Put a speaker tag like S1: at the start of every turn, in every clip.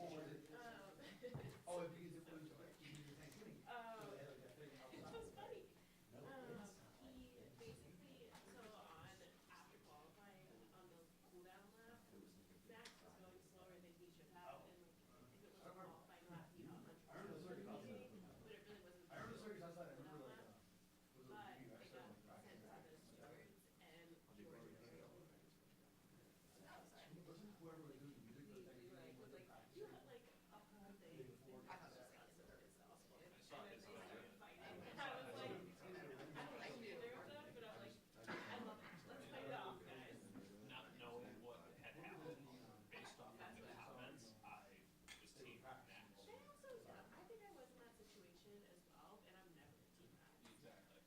S1: What was it? Oh, if you use the food, you use the Thanksgiving.
S2: It was funny. He basically, so on after qualifying on the cool down lap, Max was going slower than he should have, and like if it was a qualifying lap, he'd 100%
S1: I remember the
S2: win
S1: circus
S2: the
S1: outside.
S2: meeting, but it really wasn't
S1: I remember the
S2: until
S1: circus outside. I
S2: cool
S1: remember
S2: down
S1: like,
S2: lap.
S1: was it
S2: But
S1: you guys
S2: it
S1: started
S2: got
S1: like
S2: sent
S1: practicing
S2: to
S1: back?
S2: the stewards, and George was like, oh, sorry.
S1: Wasn't whoever was doing the music for the Thanksgiving
S2: Was like, you had like a whole thing. I thought it was kind of silly and stuff. And then they started fighting. And I was like, I don't like either of them, but I'm like, I love it. Let's fight it off, guys.
S3: Not knowing what had happened based off of the comments, I was team Max.
S2: They also, I think I was in that situation as well, and I'm never a team Max.
S3: Exactly.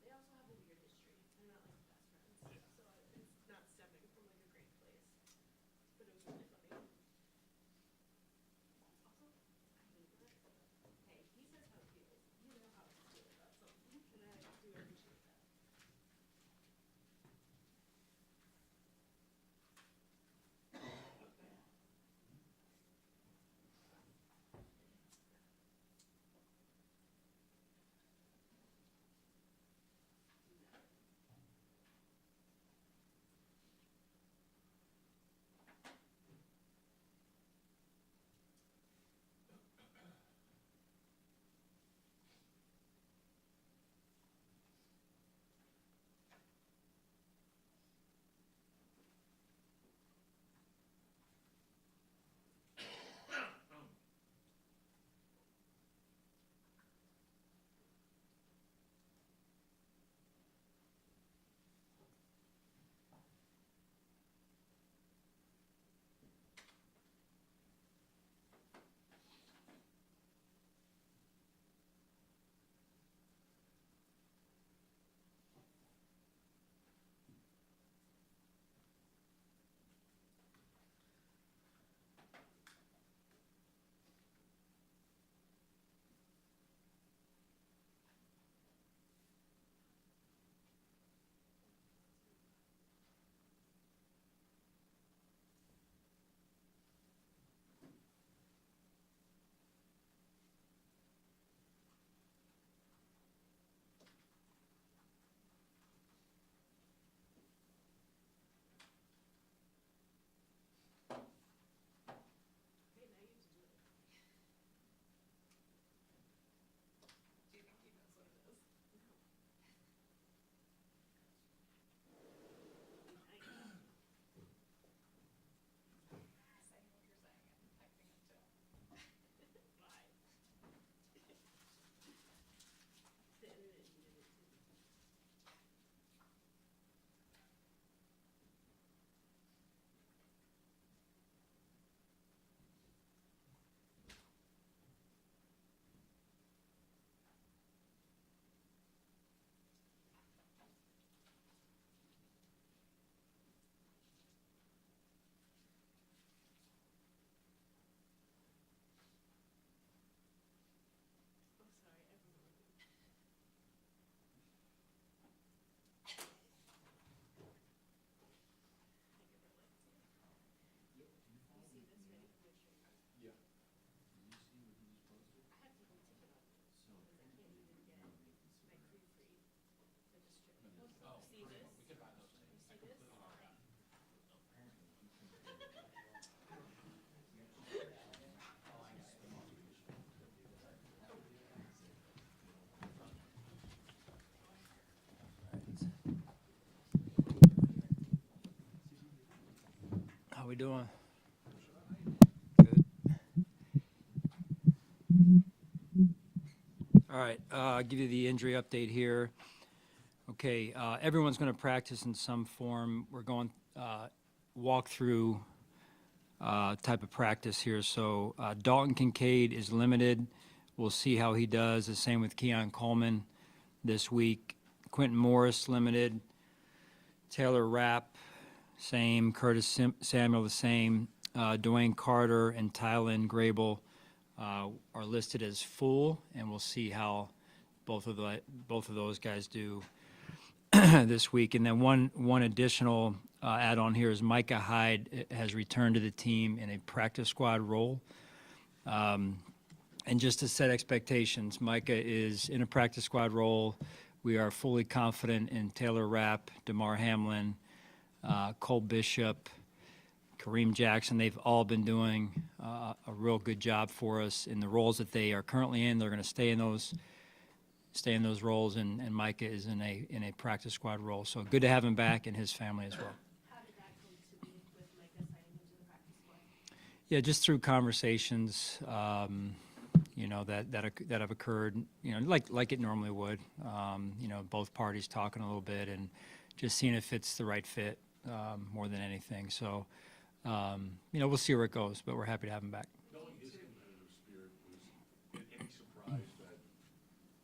S2: They also have a weird history. They're not like best friends,
S3: Yeah.
S2: so it's not stemming from like a great place. But it was really funny. Also, I hate Max, but hey, he says how he feels. You know how he feels about something, and I do appreciate that. Hey, now you just do it. Do you think he knows what it is? No. Nice.
S4: Saying what you're saying and typing it too.
S2: Bye. The internet needed it too. Oh, sorry, everyone. I can relate to you. You see this ready for your stream?
S5: Yeah. Did you see what he just posted?
S2: I have to go take it on because I can't even get my crew free for this trip.
S3: Oh,
S2: See this?
S3: we could buy those things. I
S2: You see this?
S3: completely forgot.
S5: Apparently you can.
S6: How we doing? Good. All right, I'll give you the injury update here. Okay, everyone's going to practice in some form. We're going walk-through type of practice here. So Dalton Kincaid is limited. We'll see how he does. The same with Keon Coleman this week. Quentin Morris limited. Taylor Rapp, same. Curtis Samuel, the same. Dwayne Carter and Tylen Grable are listed as full, and we'll see how both of those guys do this week. And then one additional add-on here is Micah Hyde has returned to the team in a practice squad role. And just to set expectations, Micah is in a practice squad role. We are fully confident in Taylor Rapp, DeMar Hamlin, Cole Bishop, Kareem Jackson. They've all been doing a real good job for us in the roles that they are currently in. They're going to stay in those roles, and Micah is in a practice squad role. So good to have him back and his family as well.
S2: How did that come to be with Micah signing into the practice squad?
S6: Yeah, just through conversations, that have occurred, like it normally would. Both parties talking a little bit and just seeing if it's the right fit more than anything. So, we'll see where it goes, but we're happy to have him back.
S5: Knowing his competitive spirit, was it any surprise that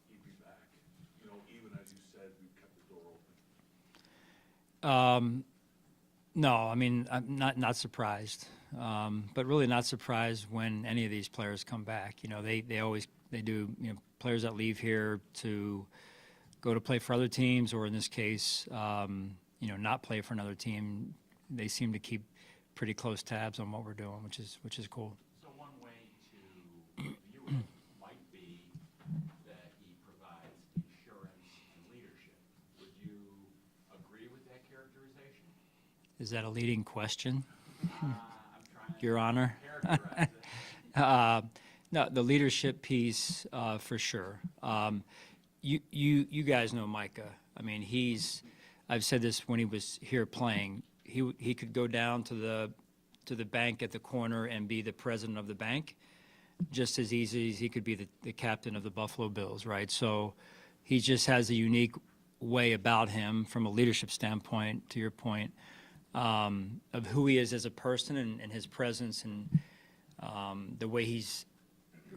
S5: he'd be back? Even as you said, we kept the door open.
S6: No, I mean, I'm not surprised, but really not surprised when any of these players come back. They do. Players that leave here to go to play for other teams, or in this case, not play for another team. They seem to keep pretty close tabs on what we're doing, which is cool.
S7: So one way to view it might be that he provides insurance and leadership. Would you agree with that characterization?
S6: Is that a leading question,
S7: I'm trying to
S6: Your Honor?
S7: characterize it.
S6: No, the leadership piece, for sure. You guys know Micah. I mean, I've said this when he was here playing. He could go down to the bank at the corner and be the president of the bank, just as easy as he could be the captain of the Buffalo Bills, right? So he just has a unique way about him from a leadership standpoint, to your point, of who he is as a person and his presence and the way he's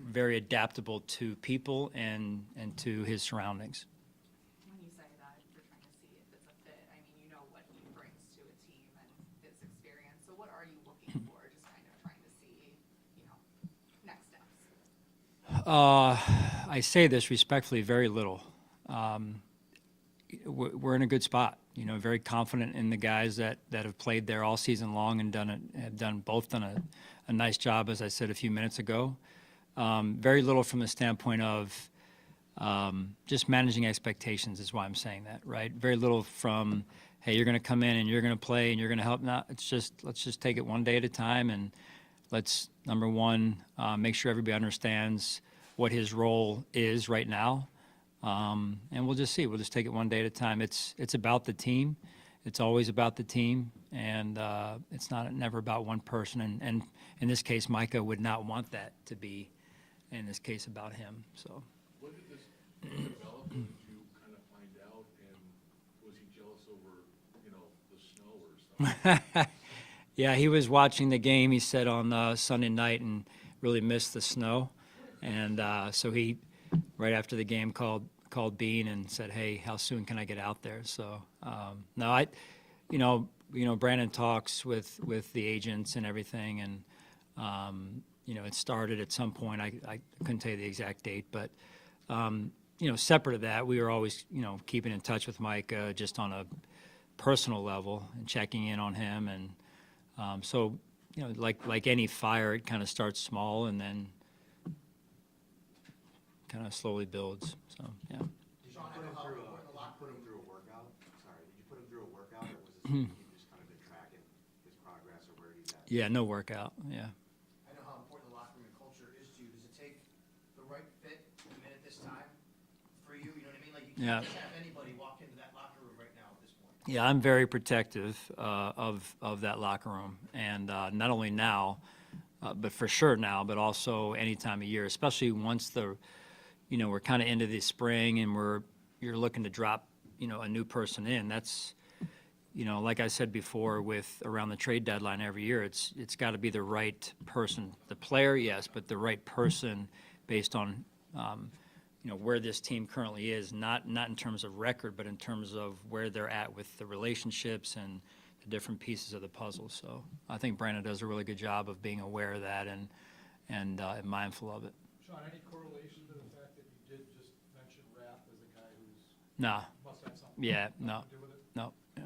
S6: very adaptable to people and to his surroundings.
S4: When you say that, you're trying to see if it's a fit. I mean, you know what he brings to a team and his experience. So what are you looking for? Just kind of trying to see, next steps.
S6: I say this respectfully, very little. We're in a good spot. Very confident in the guys that have played there all season long and have done a nice job, as I said a few minutes ago. Very little from the standpoint of just managing expectations is why I'm saying that, right? Very little from, hey, you're going to come in and you're going to play and you're going to help. No, let's just take it one day at a time, and let's, number one, make sure everybody understands what his role is right now. And we'll just see. We'll just take it one day at a time. It's about the team. It's always about the team, and it's never about one person. And in this case, Micah would not want that to be, in this case, about him. So.
S5: When did this develop? Did you kind of find out, and was he jealous over, the snow or something?
S6: Yeah, he was watching the game, he said, on Sunday night and really missed the snow. And so he, right after the game, called Bean and said, hey, how soon can I get out there? So, no, Brandon talks with the agents and everything, and, it started at some point. I couldn't tell you the exact date, but, separate of that, we were always, keeping in touch with Mike just on a personal level and checking in on him. And so, like any fire, it kind of starts small and then kind of slowly builds. So, yeah.
S8: Did you put him through a workout? Sorry, did you put him through a workout, or was this something you've just kind of been tracking his progress or where he's at?
S6: Yeah, no workout. Yeah.
S1: I know how important the locker room and culture is to you. Does it take the right fit to come in at this time for you? You know what I mean? Like, you
S6: Yeah.
S1: can't just have anybody walk into that locker room right now at this point.
S6: Yeah, I'm very protective of that locker room, and not only now, but for sure now, but also any time of year, especially once we're kind of into the spring and you're looking to drop, a new person in. That's, like I said before, with around the trade deadline every year, it's got to be the right person. The player, yes, but the right person based on, where this team currently is, not in terms of record, but in terms of where they're at with the relationships and the different pieces of the puzzle. So I think Brandon does a really good job of being aware of that and mindful of it.
S9: Sean, any correlation to the fact that you did just mention Rapp as a guy who's
S6: No,
S9: must have something
S6: yeah, no,
S9: to do with it?
S6: no, yeah.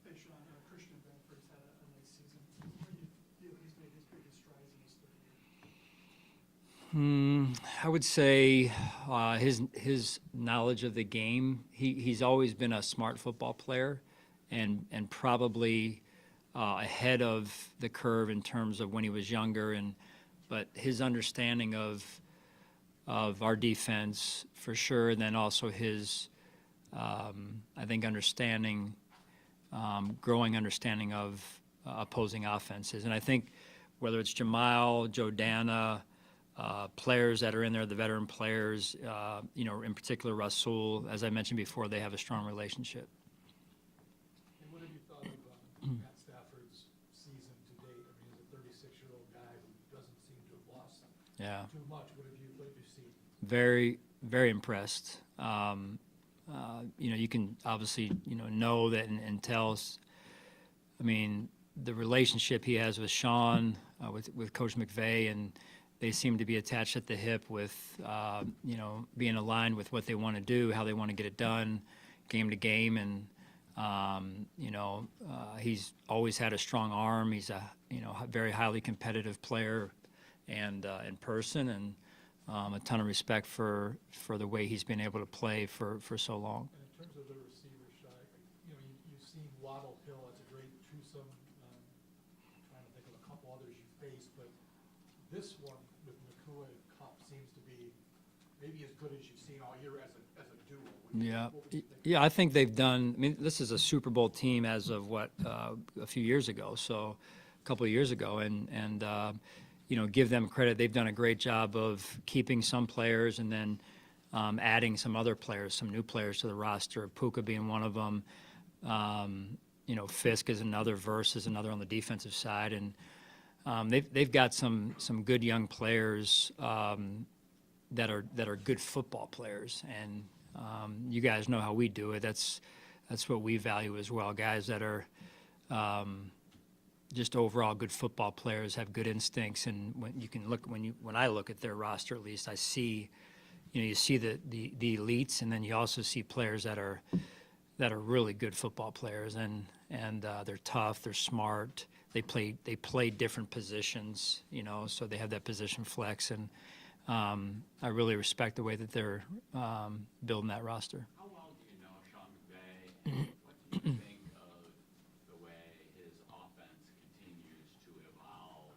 S10: Hey, Sean, Christian Benford's had a nice season. Where do you feel he's made his biggest strides in his third year?
S6: I would say his knowledge of the game. He's always been a smart football player, and probably ahead of the curve in terms of when he was younger. But his understanding of our defense for sure, and then also his I think growing understanding of opposing offenses. And I think whether it's Jamal, Jordana, players that are in there, the veteran players, in particular Rasul, as I mentioned before, they have a strong relationship.
S9: And what have you thought of Matt Stafford's season to date? I mean, he's a 36-year-old guy who doesn't seem to have lost too much. What have you seen?
S6: Very, very impressed. You can obviously, know that and tell us, I mean, the relationship he has with Sean, with Coach McVay, and they seem to be attached at the hip with, being aligned with what they want to do, how they want to get it done, game to game. And, he's always had a strong arm. He's a, very highly competitive player and in person, and a ton of respect for the way he's been able to play for so long.
S9: And in terms of the receiver side, you've seen Waddle Hill. That's a great twosome. Trying to think of a couple others you faced, but this one with Nakua and Cup seems to be maybe as good as you've seen all year as a duo.
S6: Yeah,
S9: What would you think?
S6: yeah. I think they've done. I mean, this is a Super Bowl team as of a few years ago, so a couple of years ago, and give them credit. They've done a great job of keeping some players and then adding some other players, some new players to the roster. Puka being one of them. Fisk is another. Verse is another on the defensive side, and they've got some good young players that are good football players. And you guys know how we do it. That's what we value as well. Guys that are just overall good football players, have good instincts. And when I look at their roster, at least I see, you see the elites, and then you also see players that are really good football players, and they're tough, they're smart, they play different positions, so they have that position flex, and I really respect the way that they're building that roster.
S7: How well do you know Sean McVay, and what do you think of the way his offense continues to evolve?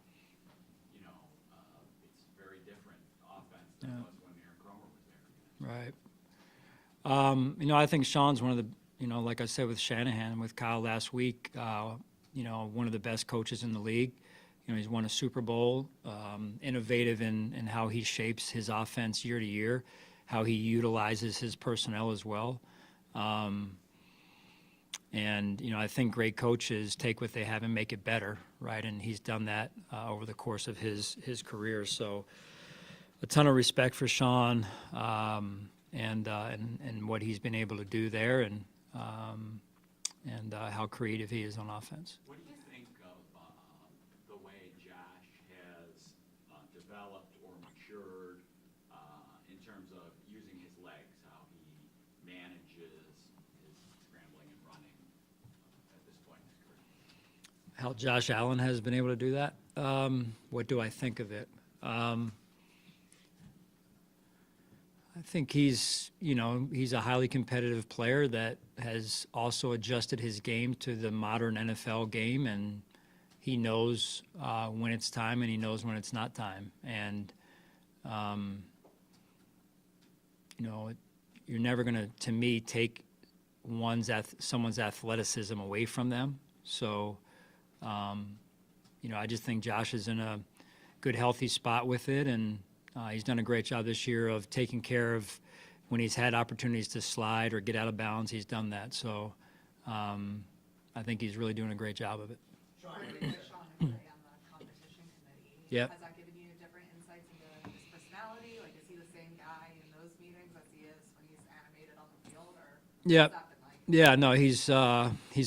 S7: It's very different offense than it was when Aaron Cromer was there.
S6: Right. I think Sean's one of the, like I said with Shanahan, with Kyle last week, one of the best coaches in the league. He's won a Super Bowl, innovative in how he shapes his offense year to year, how he utilizes his personnel as well. And I think great coaches take what they have and make it better, right? And he's done that over the course of his career. So a ton of respect for Sean and what he's been able to do there, and how creative he is on offense.
S7: What do you think of the way Josh has developed or matured in terms of using his legs, how he manages his scrambling and running at this point in his career?
S6: How Josh Allen has been able to do that? What do I think of it? I think he's a highly competitive player that has also adjusted his game to the modern NFL game, and he knows when it's time and he knows when it's not time. And, you're never going to me, take someone's athleticism away from them. So, I just think Josh is in a good, healthy spot with it, and he's done a great job this year of taking care of when he's had opportunities to slide or get out of bounds. He's done that. So I think he's really doing a great job of it.
S4: Sean and Clay on the competition committee.
S6: Yep.
S4: Has that given you different insights into his personality? Like, is he the same guy in those meetings as he is when he's animated on the field, or
S6: Yeah.
S4: what's that been like?
S6: Yeah, no, he's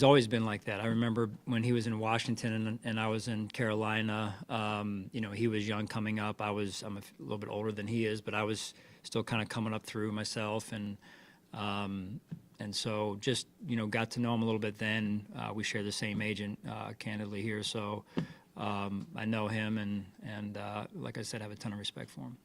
S6: always been like that. I remember when he was in Washington and I was in Carolina. He was young coming up. I'm a little bit older than he is, but I was still kind of coming up through myself, and so just got to know him a little bit then. We share the same agent, candidly here, so I know him, and like I said, have a ton of respect for him.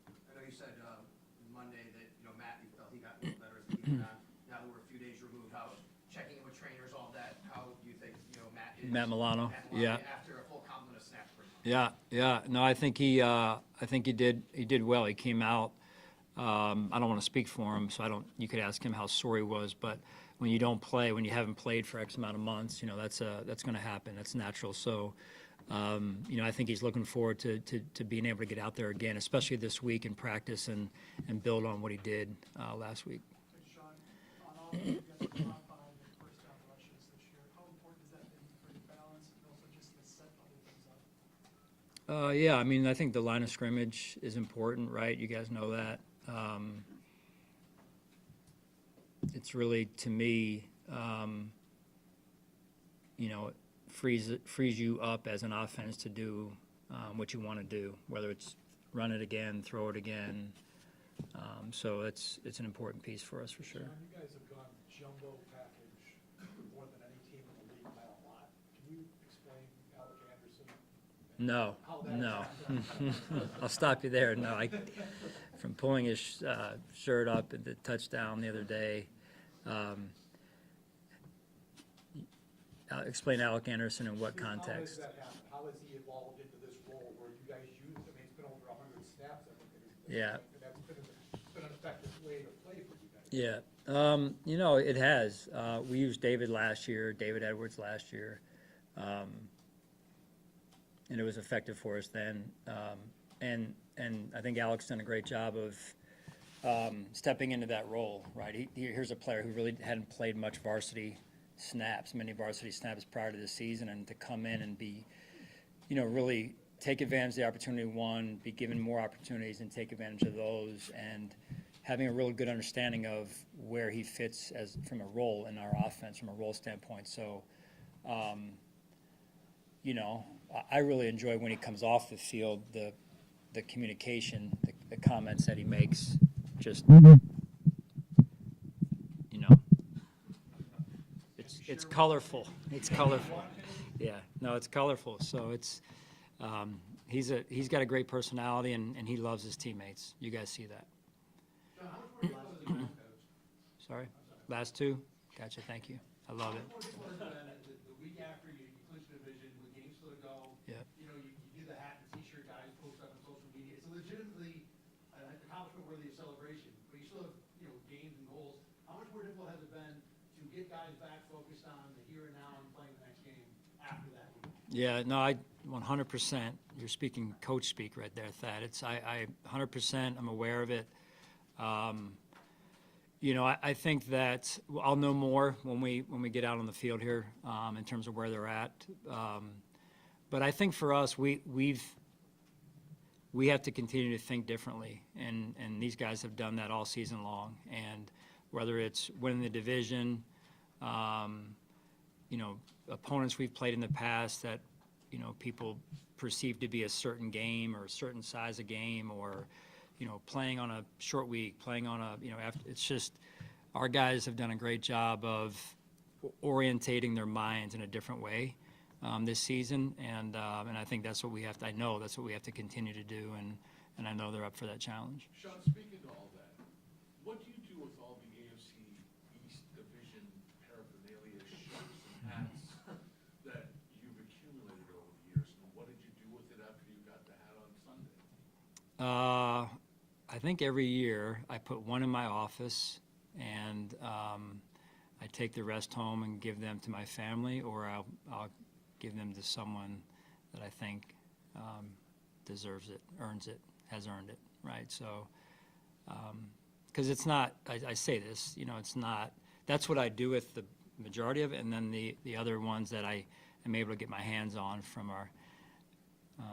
S1: now that we're a few days removed, how, checking in with trainers, all that, how do you think, Matt is?
S6: Matt Milano, yeah.
S1: After a full complement of snaps per month?
S6: Yeah. No, I think he did well. He came out. I don't want to speak for him, so you could ask him how sore he was, but when you don't play, when you haven't played for X amount of months, that's going to happen. That's natural. So, I think he's looking forward to being able to get out there again, especially this week in practice and build on what he did last week.
S10: Hey, Sean, on all of you guys are top five in first down rushes this year. How important has that been for your balance and also just to set other things up?
S6: Yeah, I think the line of scrimmage is important, right? You guys know that. It's really, to me, it frees you up as an offense to do what you want to do, whether it's run it again, throw it again. So it's an important piece for us for sure.
S9: John, you guys have gone jumbo package more than any team in the league by a lot. Can you explain Alec Anderson?
S6: No,
S9: How that
S6: no. I'll stop you there. No, from pulling his shirt up at the touchdown the other day. Explain Alec Anderson in what context?
S9: How does that happen? How has he evolved into this role where you guys use, it's been over 100 snaps, I think.
S6: Yeah.
S9: And that's been an effective way to play for you guys.
S6: Yeah. It has. We used David Edwards last year. And it was effective for us then. And I think Alex done a great job of stepping into that role, right? Here's a player who really hadn't played much many varsity snaps prior to the season, and to come in and be, really take advantage of the opportunity one, be given more opportunities and take advantage of those, and having a real good understanding of where he fits from a role in our offense, from a role standpoint. So, I really enjoy when he comes off the field, the communication, the comments that he makes, just, it's colorful. It's colorful. Yeah, no, it's colorful. So it's, he's got a great personality, and he loves his teammates. You guys see that.
S10: John, how much more do you love as a ground coach?
S6: Sorry? Last two? Gotcha, thank you. I love it.
S10: How much more difficult has it been the week after you clinch the division with games still to go?
S6: Yeah.
S10: You do the hat and t-shirt guys post up on social media. It's a legitimately an accomplishment worthy of celebration, but you still have, games and goals. How much more difficult has it been to get guys back focused on the here and now and playing the next game after that week?
S6: Yeah, no, 100%. You're speaking coach speak right there, Thad. I 100%. I'm aware of it. I think that I'll know more when we get out on the field here in terms of where they're at. But I think for us, we have to continue to think differently, and these guys have done that all season long. And whether it's winning the division, opponents we've played in the past that people perceive to be a certain game or a certain size of game, or playing on a short week, playing on it's just our guys have done a great job of orientating their minds in a different way this season, and I think that's what we have to. I know that's what we have to continue to do, and I know they're up for that challenge.
S5: Sean, speaking to all that, what do you do with all the AFC East Division paraphernalia, shirts and hats that you've accumulated over the years, and what did you do with it after you got the hat on Sunday?
S6: I think every year I put one in my office, and I take the rest home and give them to my family, or I'll give them to someone that I think deserves it, has earned it, right? So, because it's not, I say this, it's not, that's what I do with the majority of it, and then the other ones that I am able to get my hands on from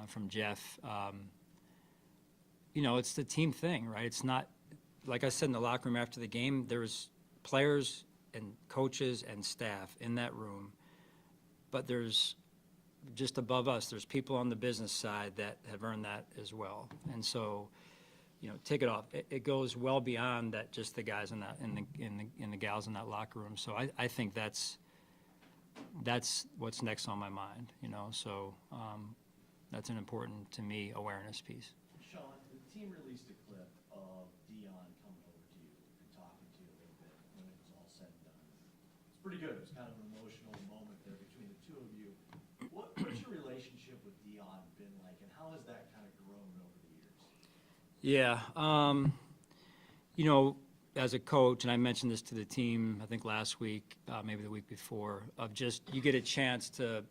S6: from Jeff. It's the team thing, right? It's not, like I said in the locker room after the game, there's players and coaches and staff in that room, but there's just above us, there's people on the business side that have earned that as well. And so, take it off. It goes well beyond that, just the guys in the gals in that locker room. So I think that's what's next on my mind, so that's an important, to me, awareness piece.
S11: Sean, the team released a clip of Dion coming over to you and talking to you a little bit. pretty good. It was kind of an emotional moment there between the two of you. What's your relationship with Dion been like, and how has that kind of grown over the years?
S6: Yeah, as a coach, and I mentioned this to the team, I think last week, maybe the week before, of just, you get a chance to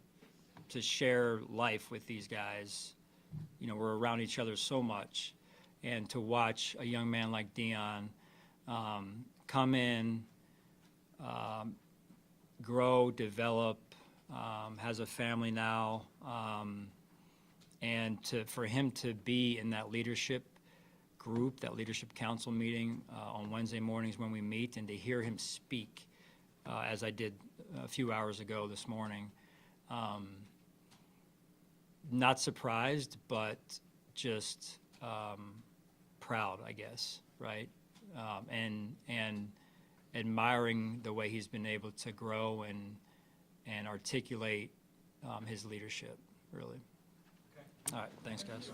S6: share life with these guys. We're around each other so much, and to watch a young man like Dion come in, grow, develop, has a family now, and for him to be in that leadership group, that leadership council meeting on Wednesday mornings when we meet, and to hear him speak, as I did a few hours ago this morning, not surprised, but just proud, I guess, right? And admiring the way he's been able to grow and articulate his leadership, really.
S11: Okay.
S6: All right, thanks, guys.